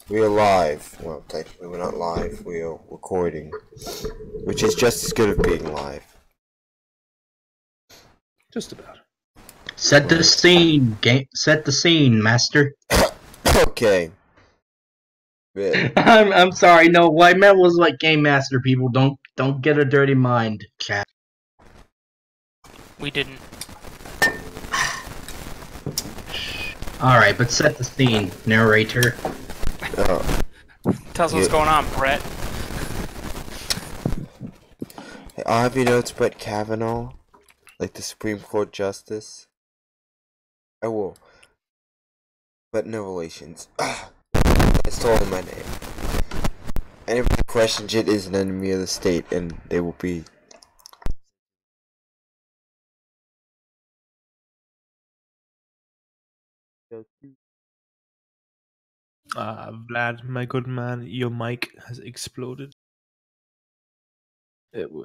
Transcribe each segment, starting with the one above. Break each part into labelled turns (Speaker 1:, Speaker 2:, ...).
Speaker 1: We are live. Well, technically we're not live. We are recording, which is just as good as being live.
Speaker 2: Just about.
Speaker 3: Set the scene, set the scene, master.
Speaker 1: Okay. Yeah.
Speaker 3: I'm sorry. No, what I meant was like game master. People don't get a dirty mind, chat.
Speaker 4: We didn't.
Speaker 3: All right, but set the scene, narrator.
Speaker 4: Tell us what's going on, Brett.
Speaker 1: Hey, have you noticed Brett Kavanaugh? Like the Supreme Court Justice? I will. But no relations. I stole my name. Anybody who questions it is an enemy of the state, and they will be...
Speaker 2: Vlad, my good man, your mic has exploded.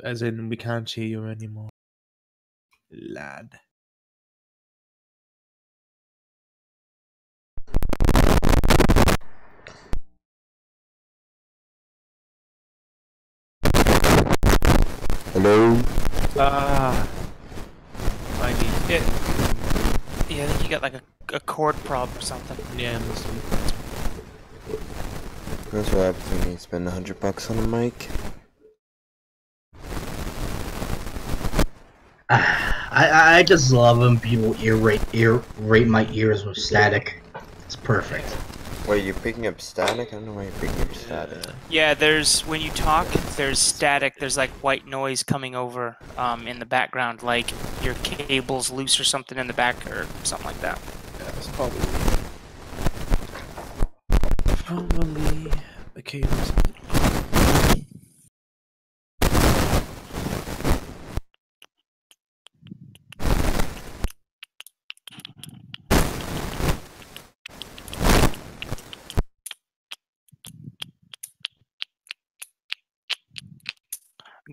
Speaker 2: As in, we can't hear you anymore. Lad.
Speaker 1: Hello?
Speaker 2: I need it.
Speaker 4: Yeah, I think you got like a cord problem or something.
Speaker 2: Yeah, must be.
Speaker 1: That's what happens when you spend $100 on a mic.
Speaker 3: I just love when people rate my ears with static. It's perfect.
Speaker 1: Wait, you're picking up static? I don't know why you're picking up static.
Speaker 4: Yeah, when you talk, there's static, there's like white noise coming over in the background, like your cable's loose or something in the back or something like that.
Speaker 2: Yeah, it's probably the cables.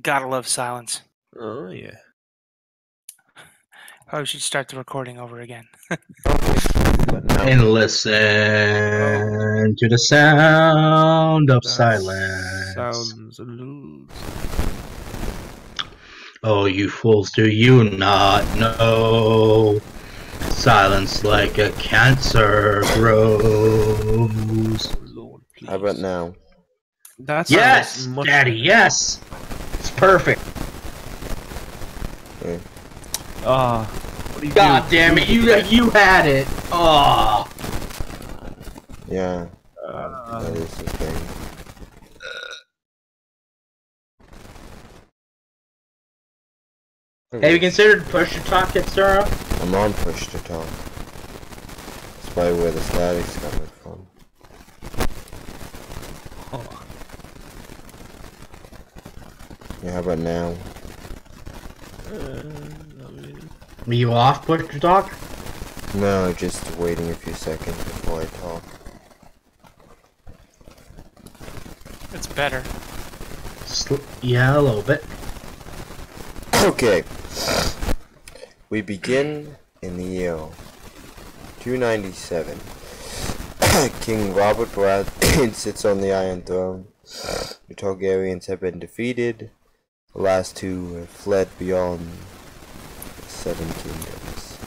Speaker 4: Gotta love silence.
Speaker 2: Oh yeah.
Speaker 4: Oh, we should start the recording over again.
Speaker 3: And listen to the sound of silence.
Speaker 2: Sounds a little...
Speaker 3: Oh, you fools, do you not know? Silence like a cancer grows.
Speaker 2: Lord, please.
Speaker 1: How about now?
Speaker 2: That's
Speaker 3: Yes, Daddy, yes! It's perfect.
Speaker 1: Okay.
Speaker 2: What do you
Speaker 3: God
Speaker 2: do?
Speaker 3: damn it, you had it! Oh.
Speaker 1: Yeah. That is the thing.
Speaker 3: Have you considered push to talk at Sarah?
Speaker 1: I'm on push to talk. That's probably where the static's coming from.
Speaker 2: Oh.
Speaker 1: Yeah, how about now?
Speaker 3: Are you off push to talk?
Speaker 1: No, just waiting a few seconds before I talk.
Speaker 4: It's better.
Speaker 3: Yeah, a little bit.
Speaker 1: Okay. We begin in the year 297. King Robert Baratheon sits on the Iron Throne. The Targaryens have been defeated. The last two have fled beyond 7 kingdoms.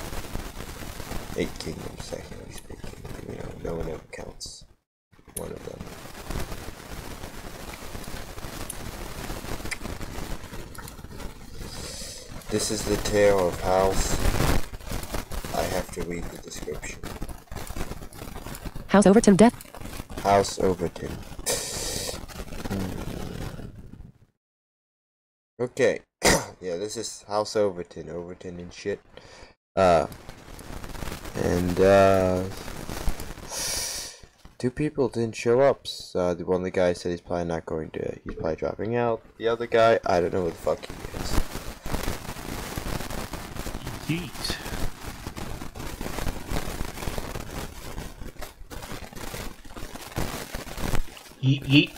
Speaker 1: 8 kingdoms, technically speaking. You know, no one ever counts one of them. This is the tale of House. I have to read the description.
Speaker 5: House Overton death.
Speaker 1: House Overton. Okay. Yeah, this is House Overton. Overton and shit. Two people didn't show up. So one of the guys said he's probably dropping out. The other guy, I don't know who the fuck he is.
Speaker 2: Yeet.
Speaker 3: Yeet, yeet.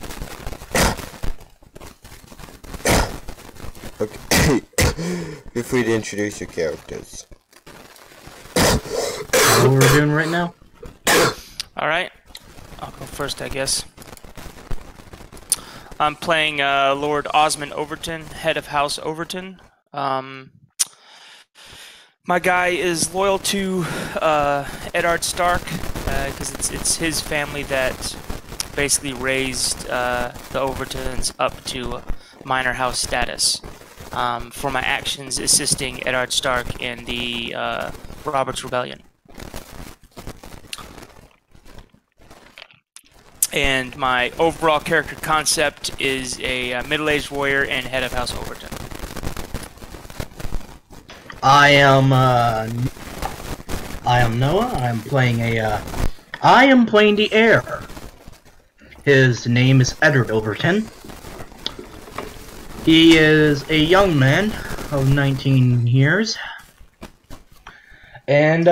Speaker 1: Okay. Feel free to introduce your characters.
Speaker 3: What we're doing right now?
Speaker 4: Alright. I'll go first, I guess. I'm playing Lord Osmond Overton, head of House Overton. My guy is loyal to Eddard Stark because it's his family that basically raised the Overtons up to minor house status. For my actions assisting Eddard Stark in the Robert's Rebellion. And my overall character concept is a middle-aged warrior and head of House Overton.
Speaker 3: I am Noah. I am playing the heir. His name is Eddard Overton. He is a young man of 19 years. And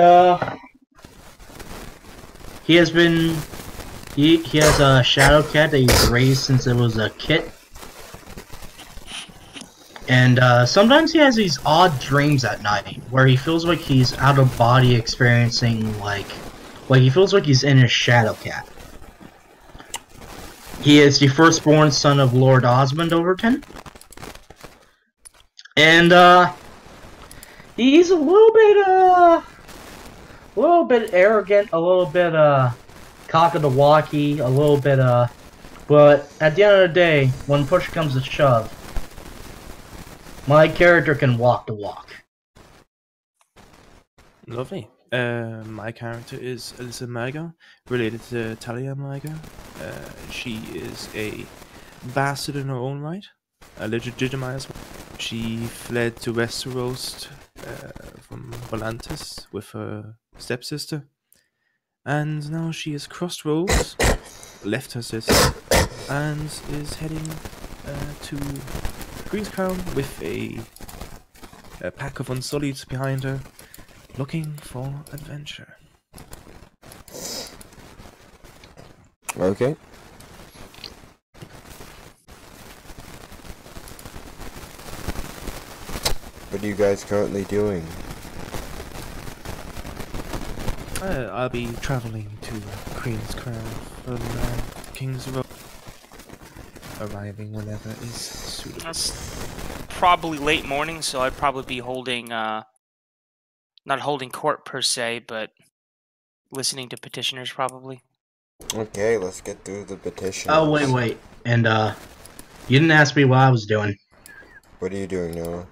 Speaker 3: he has a shadow cat that he's raised since it was a kit. And sometimes he has these odd dreams at night where he feels like he's out of body experiencing like he feels like he's in his shadow cat. He is the firstborn son of Lord Osmond Overton. And he's a little bit arrogant, a little bit cock-a-the-walkie, a little bit but at the end of the day, when push comes to shove, my character can walk the walk.
Speaker 2: Lovely. My character is Alyssa Maga, related to Talia Maga. She is a bastard in her own right, a legitimized one. She fled to Westeros from Volantis with her stepsister, and now she has crossed roads, left her sister, and is heading to Queenscrown with a pack of Unsullieds behind her, looking for adventure.
Speaker 1: Okay. What are you guys currently doing?
Speaker 2: I'll be traveling to Queenscrown from King's Road, arriving whenever is suitable.
Speaker 4: That's probably late morning, so I'd probably be holding, not holding court per se, but listening to petitioners probably.
Speaker 1: Okay, let's get through the petition.
Speaker 3: Oh, wait. And, you didn't ask me what I was doing.
Speaker 1: What are you doing, Noah?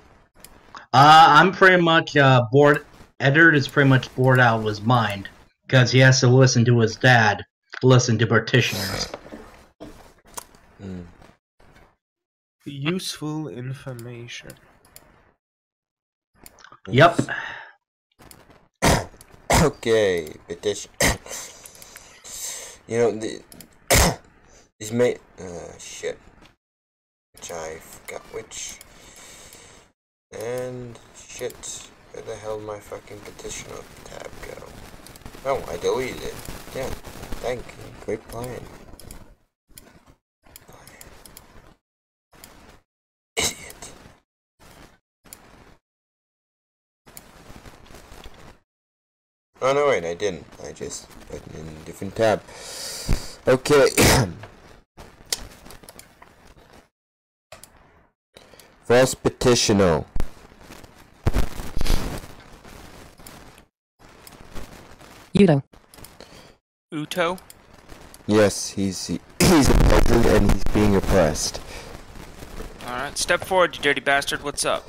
Speaker 3: I'm pretty much, bored. Eddard is pretty much bored out of his mind, because he has to listen to his dad, listen to petitioners.
Speaker 2: Useful information.
Speaker 3: Yep.
Speaker 1: Okay, petition. You know, these shit. Which I forgot which. And shit. Where the hell did my fucking petition tab go? Oh, I deleted it. Yeah, thank you. Great plan. Idiot. Oh no, wait, I didn't. I just put it in a different tab. Okay. First petitioner.
Speaker 4: Uto?
Speaker 1: Yes, he's a peasant and he's being oppressed.
Speaker 4: Alright, step forward, you dirty bastard. What's up?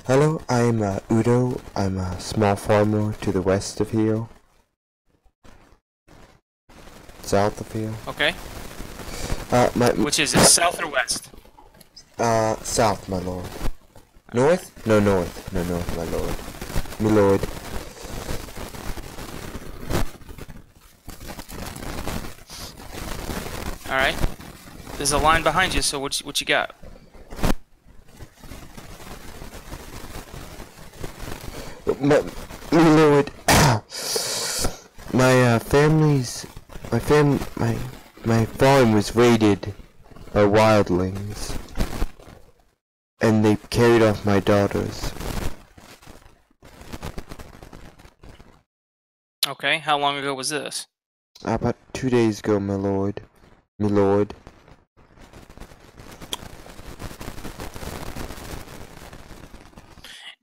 Speaker 1: Hello, I'm Udo. I'm a small farmer to the west of here. South of here.
Speaker 4: Okay.
Speaker 1: Which
Speaker 4: is it, south or west?
Speaker 1: South, my lord. North? No, north. No, north, my lord. My lord.
Speaker 4: Alright. There's a line behind you, so what you got?
Speaker 1: My lord. My farm was raided by wildlings. And they carried off my daughters.
Speaker 4: Okay, how long ago was this?
Speaker 1: About 2 days ago, my lord. my lord.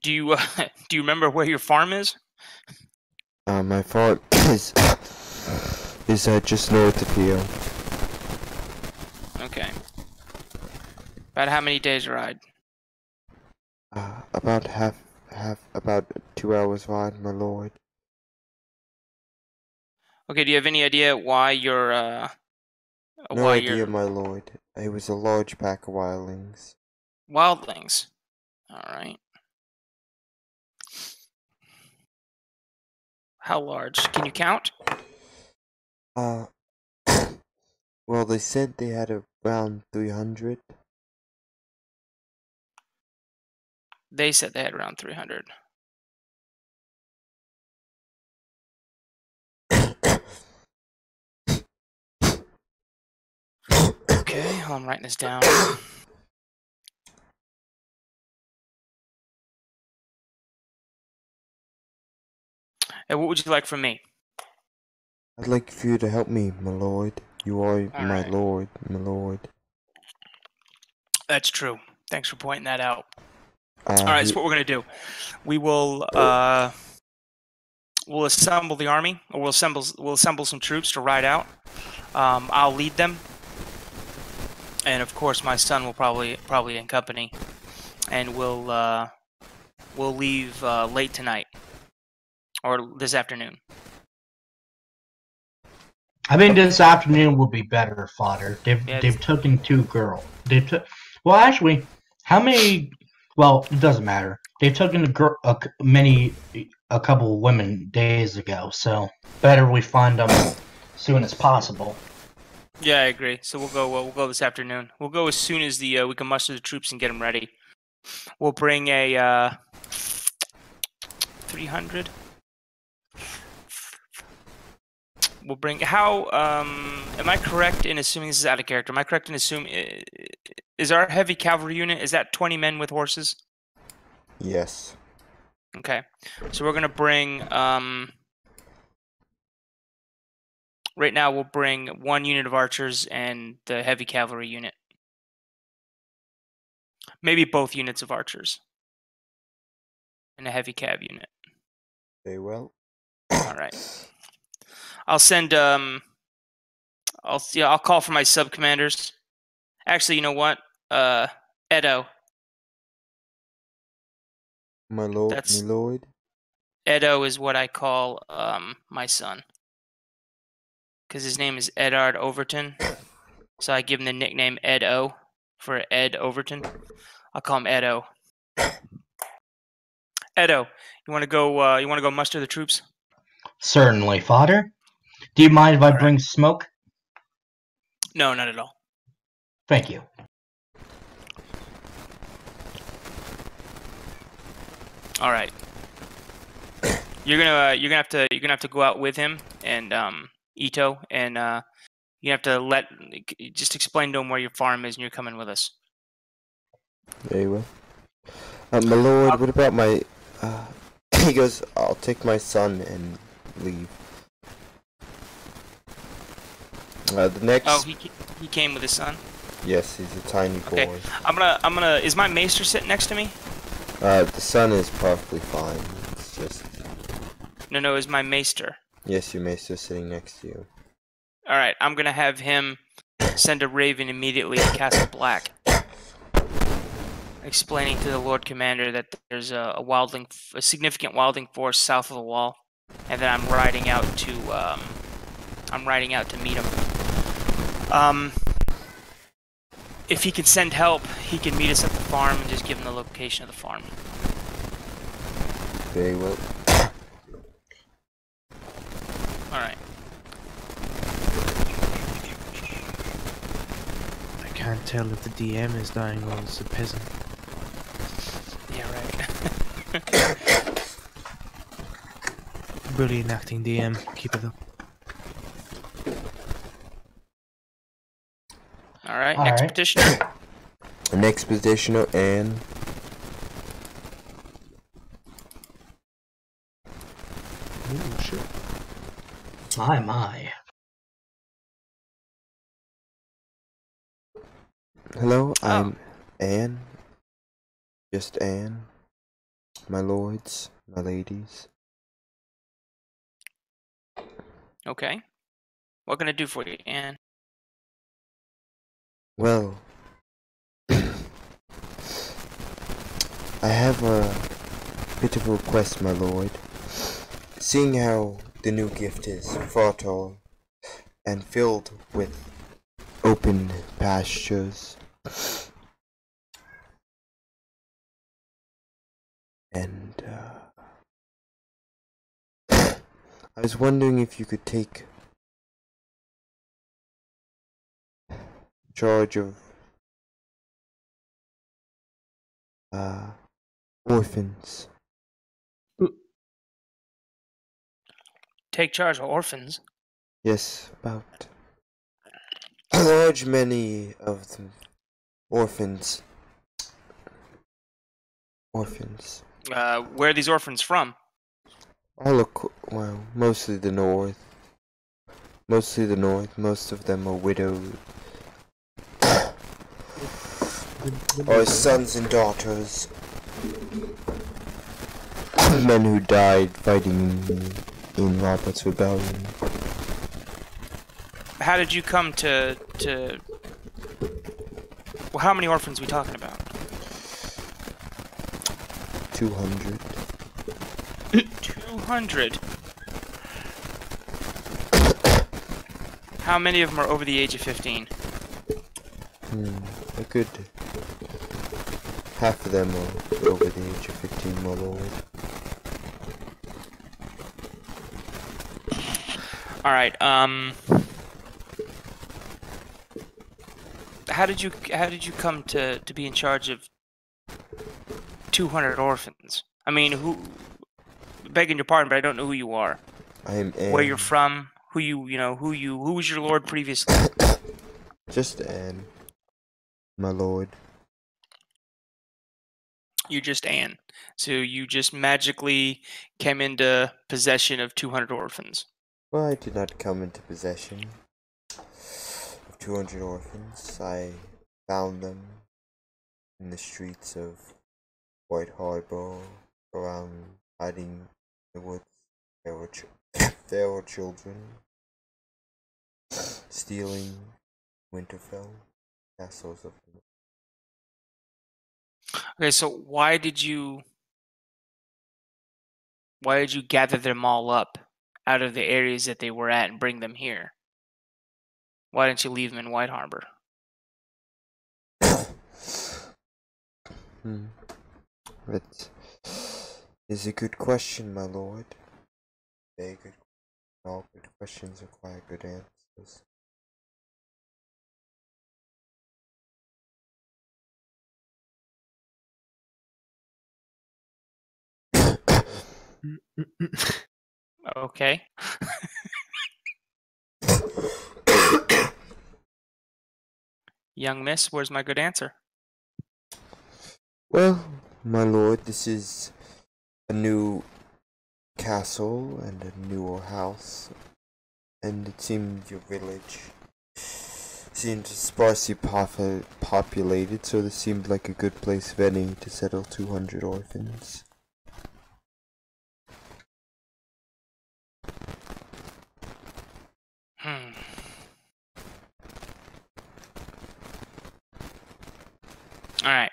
Speaker 4: Do you do you remember where your farm is?
Speaker 1: My farm is just north of here.
Speaker 4: Okay. About how many days ride?
Speaker 1: About about 2 hours ride, my lord.
Speaker 4: Okay. Do you have any idea why you're
Speaker 1: No
Speaker 4: why
Speaker 1: idea,
Speaker 4: you're
Speaker 1: my lord. It was a large pack of wildlings.
Speaker 4: wildlings? All right. How large? Can you count?
Speaker 1: Well, they said they had around 300.
Speaker 4: They said they had around 300. Okay, I'm writing this down. And what would you like from me?
Speaker 1: I'd like for you to help me, my lord. You are
Speaker 4: All
Speaker 1: my
Speaker 4: right.
Speaker 1: lord, my lord.
Speaker 4: That's true. Thanks for pointing that out.
Speaker 1: All
Speaker 4: All right, so what we're gonna do? We will we'll assemble the army, or we'll assemble some troops to ride out. I'll lead them, and of course my son will probably in company, and we'll leave late tonight or this afternoon.
Speaker 3: I think this afternoon will be better fodder.
Speaker 4: Yeah,
Speaker 3: They've taken 2 girls. Well, actually, how many? Well, it doesn't matter. They've taken a couple of women days ago. So better we find them as soon as possible.
Speaker 4: Yeah, I agree. So we'll go this afternoon. We'll go as soon as we can muster the troops and get them ready. We'll bring a 300. We'll bring am I correct in assuming, this is out of character, am I correct in assuming, is our heavy cavalry unit, is that 20 men with horses?
Speaker 1: Yes.
Speaker 4: Okay, so we're gonna bring right now we'll bring 1 unit of archers and the heavy cavalry unit, maybe both units of archers and a heavy cav unit.
Speaker 1: Very well.
Speaker 4: All right, I'll send I'll call for my sub commanders. Actually, you know what? Edo.
Speaker 1: My lord, my lord.
Speaker 4: Edo is what I call my son, because his name is Eddard Overton. So I give him the nickname Edo for Ed Overton. I'll call him Edo. Edo, you want to go? You want to go muster the troops?
Speaker 3: Certainly, fodder. Do you mind if I
Speaker 4: All
Speaker 3: bring smoke?
Speaker 4: No, not at all.
Speaker 3: Thank you.
Speaker 4: All right. You're gonna have to go out with him and Ito, and you have to just explain to him where your farm is, and you're coming with us.
Speaker 1: Very well. My lord, what about my? He goes, I'll take my son and leave. The next.
Speaker 4: Oh, he came with his son.
Speaker 1: Yes, he's a tiny boy.
Speaker 4: Okay, I'm gonna. Is my maester sitting next to me?
Speaker 1: The son is perfectly fine. It's just.
Speaker 4: No, is my maester.
Speaker 1: Yes, your maester's sitting next to you.
Speaker 4: All right, I'm gonna have him send a raven immediately to Castle Black, explaining to the Lord Commander that there's a significant wildling force south of the wall, and then I'm riding out to meet him. If he can send help, he can meet us at the farm and just give him the location of the farm.
Speaker 1: Very well.
Speaker 4: All right.
Speaker 2: I can't tell if the DM is dying or it's a peasant.
Speaker 4: Yeah, right.
Speaker 2: Brilliant acting, DM. Keep it up.
Speaker 4: All right,
Speaker 3: All
Speaker 4: next
Speaker 3: right.
Speaker 4: petitioner.
Speaker 1: Next petitioner and.
Speaker 2: Ooh, shit.
Speaker 3: My.
Speaker 1: Hello,
Speaker 4: Oh.
Speaker 1: I'm Anne. Just Anne. My lords, my ladies.
Speaker 4: Okay. What can I do for you, Anne?
Speaker 1: Well, I have a bit of a request, my lord. Seeing how the new gift is fertile and filled with open pastures, and I was wondering if you could take charge of orphans.
Speaker 4: Take charge of orphans.
Speaker 1: Yes, about a large many of them orphans. Orphans.
Speaker 4: Where are these orphans from?
Speaker 1: Well, mostly the north. Mostly the north. Most of them are widowed. Or sons and daughters. Men who died fighting in Robert's rebellion.
Speaker 4: How did you come to? Well, how many orphans are we talking about?
Speaker 1: 200.
Speaker 4: 200. How many of them are over the age of 15?
Speaker 1: A good half of them are over the age of 15, my lord.
Speaker 4: All right. How did you come to be in charge of 200 orphans? I mean, begging your pardon, but I don't know who you are.
Speaker 1: I am Anne.
Speaker 4: Where you're from? Who was your lord previously?
Speaker 1: Just Anne, my lord.
Speaker 4: You're just Anne. So you just magically came into possession of 200 orphans.
Speaker 1: Well, I did not come into possession of 200 orphans. I found them in the streets of White Harbor, around hiding in the woods. There were children stealing Winterfell castles of them.
Speaker 4: Okay, so why did you gather them all up out of the areas that they were at and bring them here? Why didn't you leave them in White Harbor?
Speaker 1: That is a good question, my lord. Very good. All good questions require good answers.
Speaker 4: Okay. Young miss, where's my good answer?
Speaker 1: Well, my lord, this is a new castle and a newer house, and it seemed your village seemed sparsely populated, so this seemed like a good place of any to settle 200 orphans.
Speaker 4: Alright.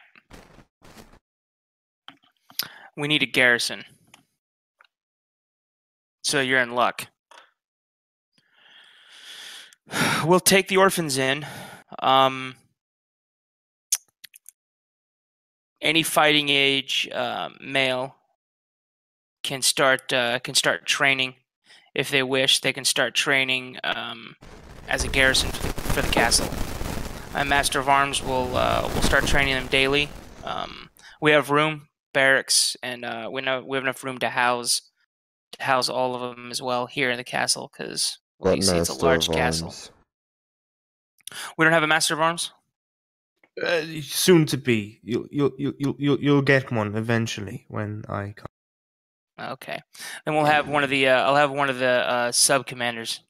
Speaker 4: We need a garrison. So you're in luck. We'll take the orphans in. Any fighting age male can start training if they wish. They can start training as a garrison for the castle. Master of Arms will start training them daily. We have room, barracks, and we have enough room to house all of them as well here in the castle because, well, you see, it's a large castle. We don't have a Master of Arms.
Speaker 2: Soon to be. You'll get one eventually when I come.
Speaker 4: Okay, then we'll have one of the. I'll have one of the sub commanders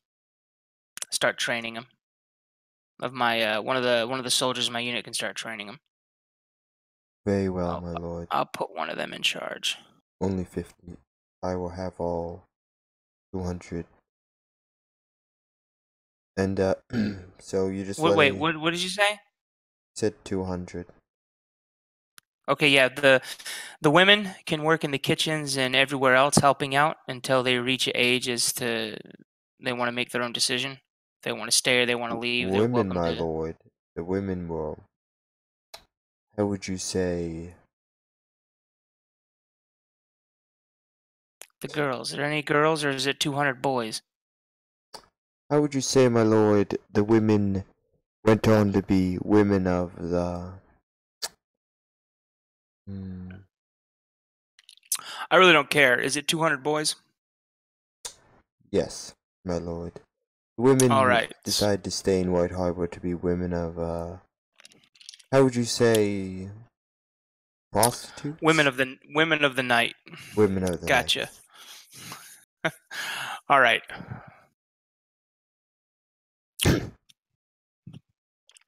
Speaker 4: start training them. of my one of the soldiers in my unit can start training them.
Speaker 1: Very well, my lord.
Speaker 4: I'll put one of them in charge.
Speaker 1: Only 50. I will have all 200. And so you just
Speaker 4: Wait, what did you say?
Speaker 1: Said 200.
Speaker 4: Okay, yeah, the women can work in the kitchens and everywhere else helping out until they reach an age as to they want to make their own decision. If they want to stay or they want to leave, they're
Speaker 1: Women,
Speaker 4: welcome
Speaker 1: my
Speaker 4: to.
Speaker 1: lord. The women will. How would you say?
Speaker 4: The girls. Are there any girls or is it 200 boys?
Speaker 1: How would you say, my lord, the women went on to be women of the...
Speaker 4: I really don't care. Is it 200 boys?
Speaker 1: Yes, my lord. Women
Speaker 4: All
Speaker 1: who
Speaker 4: right.
Speaker 1: decide to stay in White Harbor to be women of, how would you say, prostitutes?
Speaker 4: Women of the night.
Speaker 1: Women of the
Speaker 4: Gotcha.
Speaker 1: night.
Speaker 4: All right.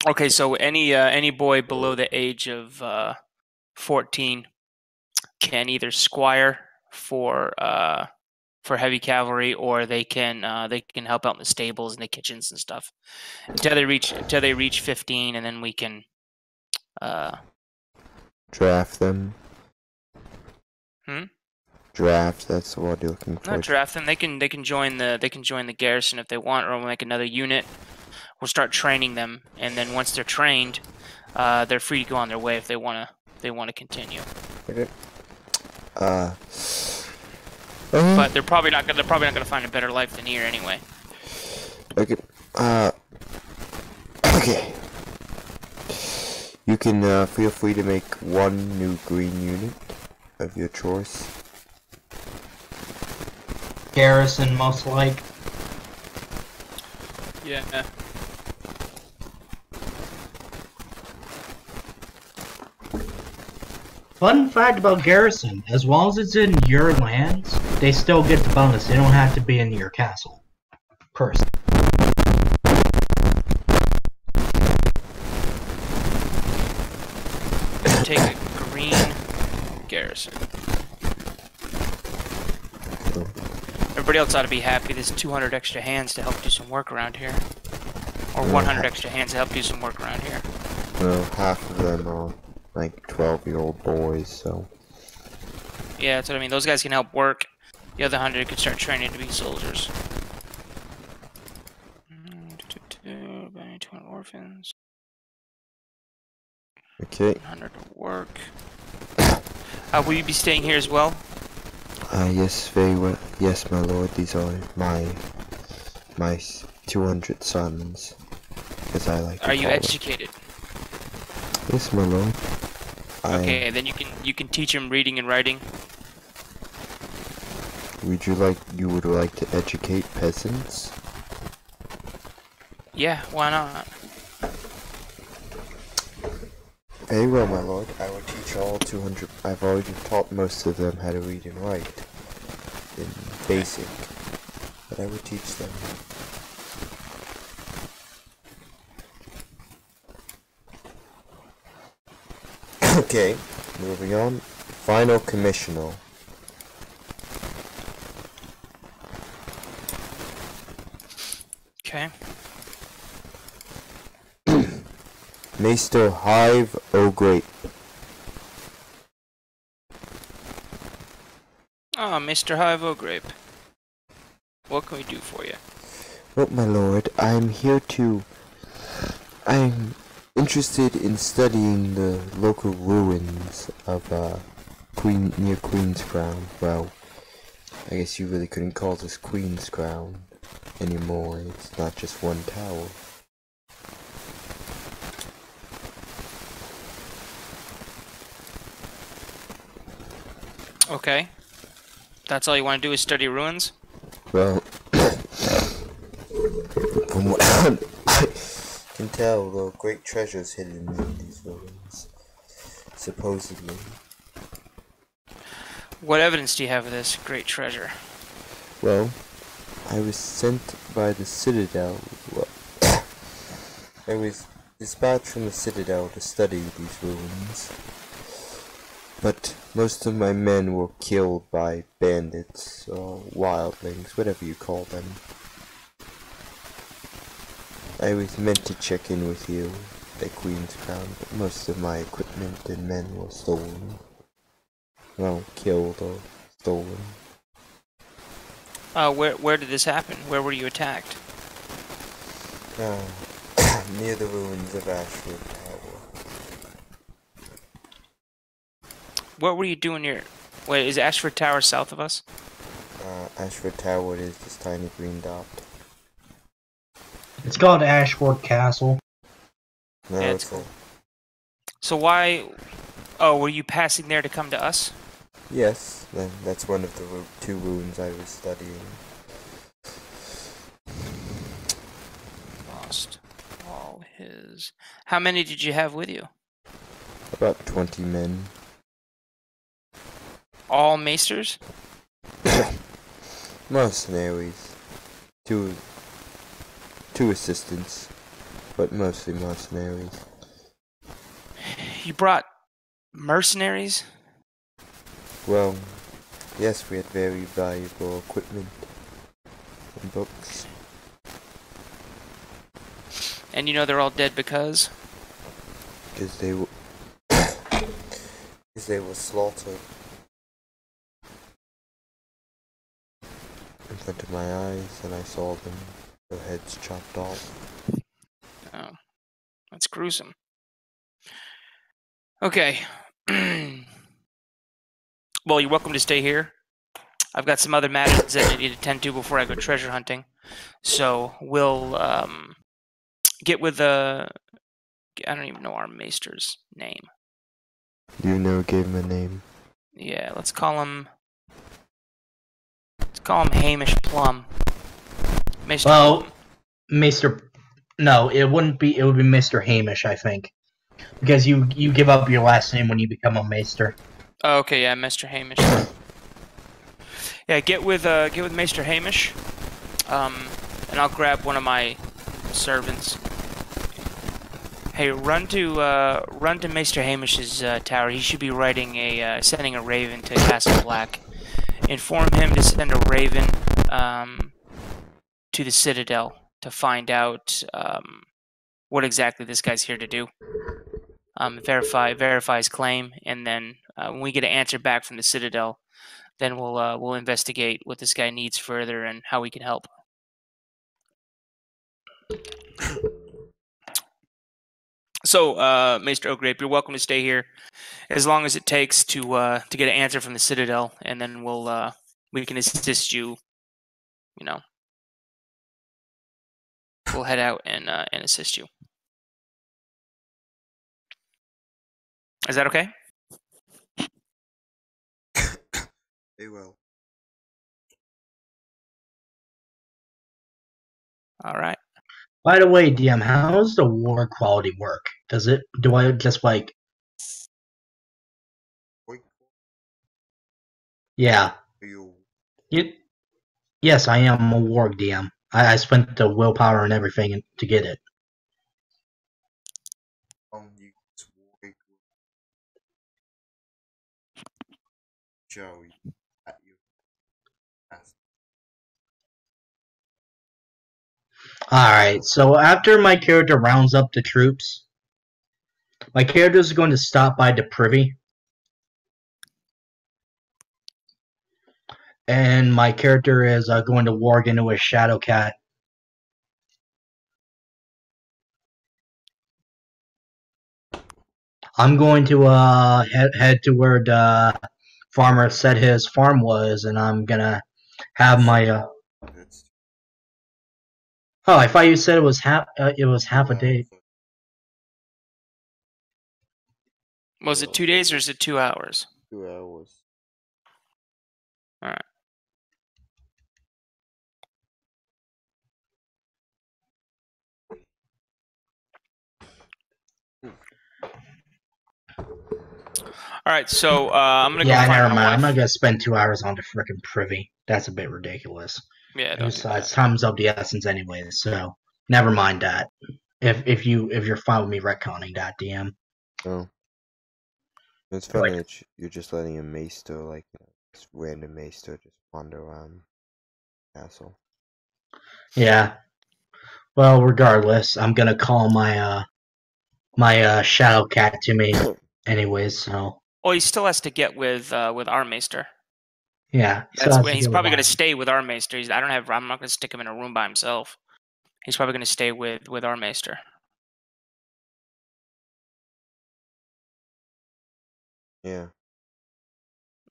Speaker 4: Okay, so any boy below the age of 14 can either squire for heavy cavalry, or they can help out in the stables and the kitchens and stuff until they reach 15, and then we can
Speaker 1: Draft them. Draft, that's the word you're looking for.
Speaker 4: not draft them. They can join the garrison if they want, or we'll make another unit. We'll start training them, and then once they're trained, they're free to go on their way if they want to continue.
Speaker 1: Okay.
Speaker 4: But they're probably not gonna find a better life than here anyway.
Speaker 1: Okay. Okay. You can feel free to make one new green unit of your choice.
Speaker 3: Garrison, most like.
Speaker 4: Yeah.
Speaker 3: Fun fact about Garrison, as long as it's in your lands, they still get the bonus. They don't have to be in your castle. Person.
Speaker 4: Take a green garrison. Everybody else ought to be happy. There's 200 extra hands to help do some work around here. Or 100 extra hands to help do some work around here.
Speaker 1: Well, half of them are like 12-year-old boys, so...
Speaker 4: Yeah, that's what I mean. Those guys can help work. The other 100 could start training to be soldiers. 200 orphans.
Speaker 1: Okay.
Speaker 4: 100 to work. Will you be staying here as well?
Speaker 1: Yes, very well. Yes, my lord. These are my 200 sons, as I like to
Speaker 4: Are you
Speaker 1: call them.
Speaker 4: educated?
Speaker 1: Yes, my lord.
Speaker 4: Okay, then you can teach them reading and writing.
Speaker 1: You would like to educate peasants?
Speaker 4: Yeah, why not?
Speaker 1: Very well, my lord. I will teach all 200. I've already taught most of them how to read and write in basic, but I will teach them. Okay, moving on. Final commissioner.
Speaker 4: Okay.
Speaker 1: Maester Hive O'Grape.
Speaker 4: Ah, Mr. Hive O'Grape. What can we do for you?
Speaker 1: Well, my lord, I'm interested in studying the local ruins of near Queen's Crown. Well, I guess you really couldn't call this Queen's Crown anymore. It's not just one tower.
Speaker 4: Okay. That's all you want to do is study ruins?
Speaker 1: Well, from what I can tell, there are great treasures hidden in these ruins, supposedly.
Speaker 4: What evidence do you have of this great treasure?
Speaker 1: Well, I was sent by the Citadel. Well, I was dispatched from the citadel to study these ruins, but most of my men were killed by bandits, or wildlings, whatever you call them. I was meant to check in with you at Queen's Crown, but most of my equipment and men were stolen. Well, killed or stolen.
Speaker 4: Where did this happen? Where were you attacked?
Speaker 1: Near the ruins of Ashford Tower.
Speaker 4: What were you doing here? Wait, is Ashford Tower south of us?
Speaker 1: Ashford Tower is this tiny green dot.
Speaker 3: It's called Ashford Castle.
Speaker 1: No,
Speaker 4: Yeah,
Speaker 1: it's
Speaker 4: cool. So why... Oh, were you passing there to come to us?
Speaker 1: Yes, that's one of the two ruins I was studying.
Speaker 4: Lost all his... How many did you have with you?
Speaker 1: About 20 men.
Speaker 4: All maesters?
Speaker 1: Mercenaries. Two assistants, but mostly mercenaries.
Speaker 4: You brought mercenaries?
Speaker 1: Well, yes, we had very valuable equipment and books.
Speaker 4: And you know they're all dead because?
Speaker 1: Because they were slaughtered in front of my eyes, and I saw them, their heads chopped off.
Speaker 4: Oh, that's gruesome. Okay. Well, you're welcome to stay here. I've got some other matters that I need to attend to before I go treasure hunting. So we'll get with the... I don't even know our maester's name.
Speaker 1: You never gave him a name.
Speaker 4: Yeah, let's call him Hamish Plum. Maester
Speaker 3: Well,
Speaker 4: Plum.
Speaker 3: Maester... No, it wouldn't be... It would be Mr. Hamish, I think. Because you give up your last name when you become a Maester.
Speaker 4: Oh, okay, yeah, Maester Hamish. Yeah, get with Maester Hamish. And I'll grab one of my servants. Hey, run to Maester Hamish's tower. He should be sending a raven to Castle Black. Inform him to send a raven to the Citadel to find out what exactly this guy's here to do. Verify his claim, and then when we get an answer back from the Citadel, then we'll investigate what this guy needs further and how we can help. So, Maester Oakrape, you're welcome to stay here as long as it takes to get an answer from the Citadel, and then we can assist you. You know, we'll head out and assist you. Is that okay?
Speaker 1: They will.
Speaker 4: All right.
Speaker 3: By the way, DM, how does the war quality work? Do I just like...
Speaker 1: Wait,
Speaker 3: Yeah.
Speaker 1: you.
Speaker 3: Yes, I am a war DM. I spent the willpower and everything to get it.
Speaker 1: You Joe at you.
Speaker 3: Alright, so after my character rounds up the troops, my character is going to stop by the privy. And my character is going to warg into a shadow cat. I'm going to head to where the farmer said his farm was, and I'm gonna have my Oh, I thought you said it was half a day.
Speaker 4: Was it 2 days or is it 2 hours?
Speaker 1: 2 hours.
Speaker 4: All right. All right, so I'm gonna go find
Speaker 3: never
Speaker 4: my
Speaker 3: mind.
Speaker 4: wife.
Speaker 3: I'm not gonna spend 2 hours on the frickin' privy. That's a bit ridiculous.
Speaker 4: Yeah, don't do
Speaker 3: Besides,
Speaker 4: that.
Speaker 3: time's of the essence anyway, so never mind that. If you're fine with me retconning that, DM.
Speaker 1: Oh. It's funny that you're just letting a maester, like, this random maester just wander around the castle.
Speaker 3: Yeah. Well, regardless, I'm gonna call my my shadow cat to me, anyways. So
Speaker 4: Well, he still has to get with our maester.
Speaker 3: yeah,
Speaker 4: That's where he's probably going to stay with our maester. I'm not going to stick him in a room by himself. He's probably going to stay with our maester.
Speaker 1: Yeah.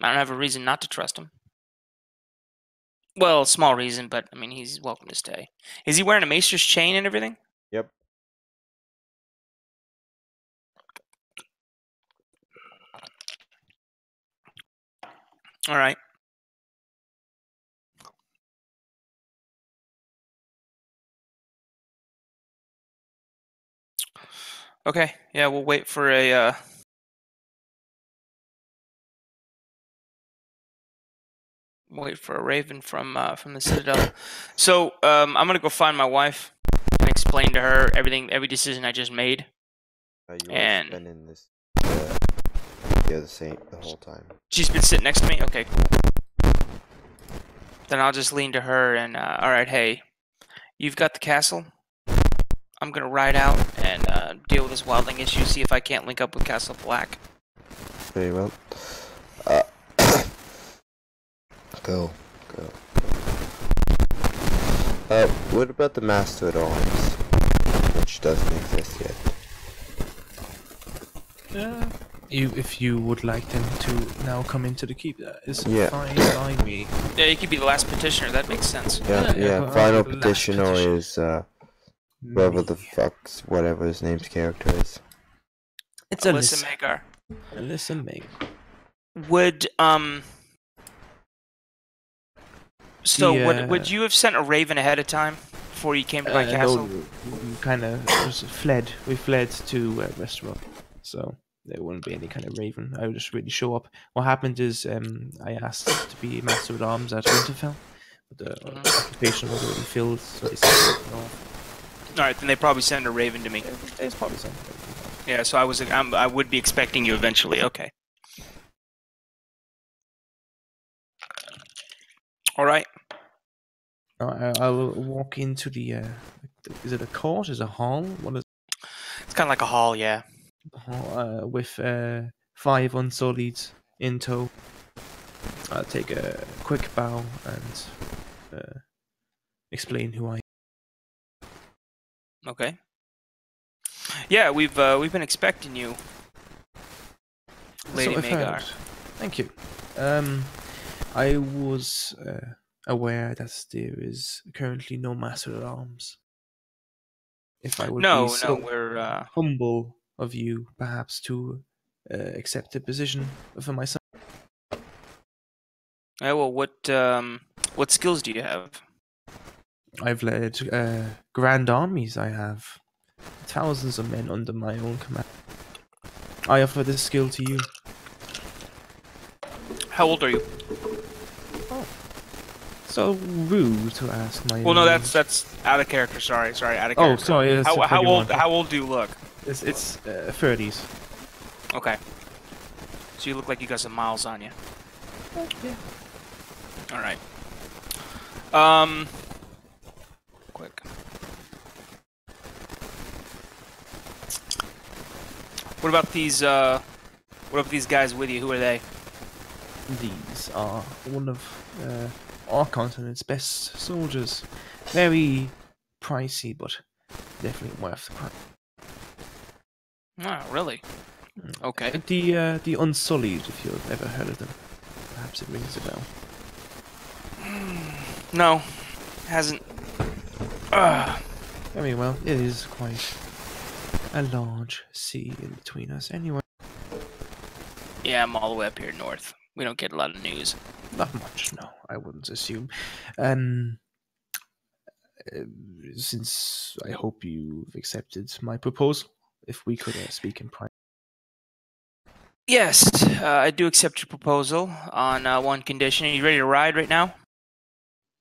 Speaker 4: I don't have a reason not to trust him. Well, small reason, but I mean, he's welcome to stay. Is he wearing a maester's chain and everything?
Speaker 1: Yep.
Speaker 4: All right. Okay. Yeah, we'll wait for a. Wait for a raven from the citadel. So I'm gonna go find my wife and explain to her every decision I just made.
Speaker 1: You
Speaker 4: and
Speaker 1: were spending this the whole time.
Speaker 4: She's been sitting next to me. Okay, cool. Then I'll just lean to her and all right, hey, you've got the castle. I'm gonna ride out and deal with this wildling issue. See if I can't link up with Castle Black.
Speaker 1: Very well. Go. What about the Master at Arms, which doesn't exist yet?
Speaker 2: If you would like them to now come into the keep, that is fine by me.
Speaker 4: Yeah, you could be the last petitioner. That makes sense.
Speaker 1: Yeah. Final petitioner is whatever his name's character is.
Speaker 2: It's
Speaker 4: Alyssa Magar.
Speaker 2: Alyssa Magar.
Speaker 4: Would So would you have sent a raven ahead of time before you came to my castle?
Speaker 2: No, we kind of fled. We fled to Westeros, so there wouldn't be any kind of raven. I would just really show up. What happened is I asked to be Master at Arms at Winterfell, but the occupation was already filled, so they sent it off.
Speaker 4: All right, then they probably send a raven to me.
Speaker 2: It's probably something.
Speaker 4: Yeah, so I would be expecting you eventually. Okay. All right.
Speaker 2: I'll walk into the. Is it a court? Is it a hall? What is?
Speaker 4: It's kind of like a hall, yeah.
Speaker 2: With 5 unsullied in tow. I'll take a quick bow and explain who I am.
Speaker 4: Okay. Yeah, we've been expecting you, Lady Magar.
Speaker 2: Thank you. I was aware that there is currently no Master at Arms. If I would be so
Speaker 4: we're
Speaker 2: humble of you, perhaps to accept the position for myself.
Speaker 4: Yeah, well, what skills do you have?
Speaker 2: I've led grand armies. I have thousands of men under my own command. I offer this skill to you.
Speaker 4: How old are you?
Speaker 2: So rude to ask my.
Speaker 4: Well, no, that's out of character. Sorry, out of character.
Speaker 2: Oh, sorry.
Speaker 4: How old do you look?
Speaker 2: It's 30s.
Speaker 4: Okay. So you look like you got some miles on you.
Speaker 2: Yeah.
Speaker 4: All right. Quick. What about these guys with you? Who are they?
Speaker 2: These are one of our continent's best soldiers. Very pricey, but definitely worth the price.
Speaker 4: Oh, really? Okay.
Speaker 2: The Unsullied, if you've ever heard of them. Perhaps it rings a bell.
Speaker 4: No, hasn't.
Speaker 2: Very well. It is quite a large sea in between us anyway.
Speaker 4: Yeah, I'm all the way up here north. We don't get a lot of news.
Speaker 2: Not much, no. I wouldn't assume. Since I hope you've accepted my proposal, if we could speak in private.
Speaker 4: Yes, I do accept your proposal on one condition. Are you ready to ride right now?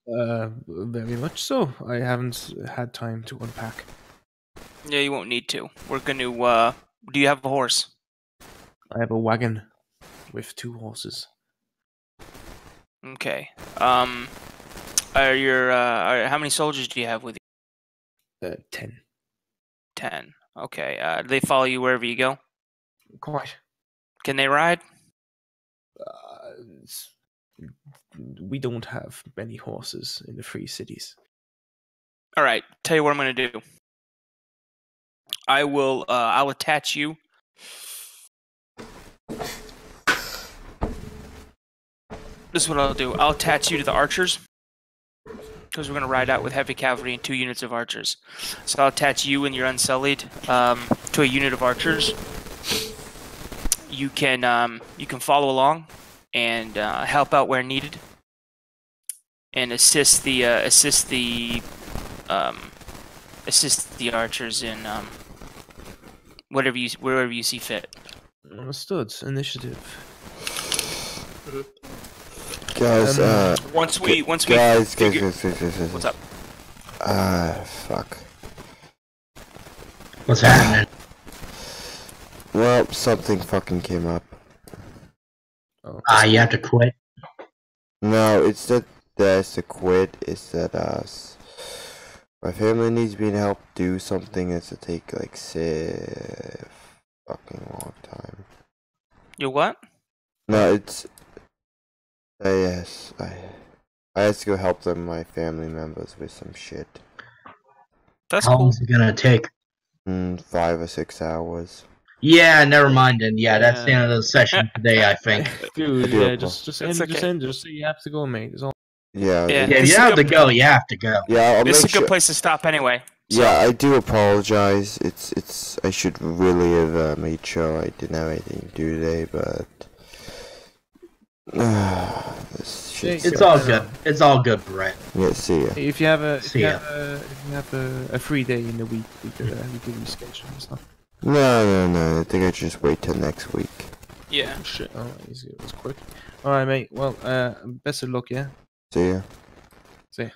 Speaker 2: Very much so. I haven't had time to unpack.
Speaker 4: Yeah, you won't need to. We're gonna. Do you have a horse?
Speaker 2: I have a wagon with 2 horses.
Speaker 4: Okay. How many soldiers do you have with you?
Speaker 2: 10.
Speaker 4: 10. Okay. Do they follow you wherever you go?
Speaker 2: Quite.
Speaker 4: Can they ride?
Speaker 2: We don't have many horses in the free cities.
Speaker 4: All right. Tell you what I'm gonna do. I'll attach you. This is what I'll do. I'll attach you to the archers. Because we're going to ride out with heavy cavalry and 2 units of archers. So I'll attach you and your Unsullied to a unit of archers. You can follow along and help out where needed, and assist the archers in wherever you see fit.
Speaker 2: Understood. Initiative.
Speaker 1: Guys,
Speaker 4: Once we
Speaker 1: guys,
Speaker 4: figure...
Speaker 1: guys.
Speaker 4: What's up?
Speaker 1: Fuck.
Speaker 3: What's happening?
Speaker 1: Well, something fucking came up.
Speaker 2: Oh.
Speaker 3: You have to quit.
Speaker 1: No, it's that there's to quit. It's that my family needs me to help do something that's to take like fucking long time.
Speaker 4: You what?
Speaker 1: No, it's yes, I have to go help my family members with some shit.
Speaker 4: That's
Speaker 3: How
Speaker 4: cool.
Speaker 3: long is it gonna take?
Speaker 1: 5 or 6 hours.
Speaker 3: Yeah, never mind then. Yeah, that's the end of the session today, I think.
Speaker 2: Dude,
Speaker 1: do
Speaker 2: yeah,
Speaker 1: it,
Speaker 2: just
Speaker 4: It's
Speaker 2: end,
Speaker 4: okay.
Speaker 2: just say you have to go, mate. It's all.
Speaker 1: Yeah.
Speaker 4: Yeah.
Speaker 3: Yeah, if
Speaker 4: This
Speaker 3: you
Speaker 4: is
Speaker 3: have
Speaker 4: a
Speaker 3: to
Speaker 4: good-
Speaker 3: go, you have to go.
Speaker 1: Yeah, I'll
Speaker 4: This is
Speaker 1: make
Speaker 4: a good
Speaker 1: sure.
Speaker 4: place to stop anyway. So,
Speaker 1: Yeah, I do apologize. It's I should really have made sure I didn't have anything to do today, but this shit's
Speaker 3: It's
Speaker 1: so-
Speaker 3: all good. It's all good, Brett.
Speaker 1: Yeah, see ya.
Speaker 2: If you have a
Speaker 3: See ya.
Speaker 2: a free day in the week, we could reschedule and stuff.
Speaker 1: No. I think I just wait till next week.
Speaker 4: yeah.
Speaker 2: Oh, shit. Oh, easy. It was quick. All right, mate. Well, best of luck. Yeah.
Speaker 1: See ya.
Speaker 2: See ya.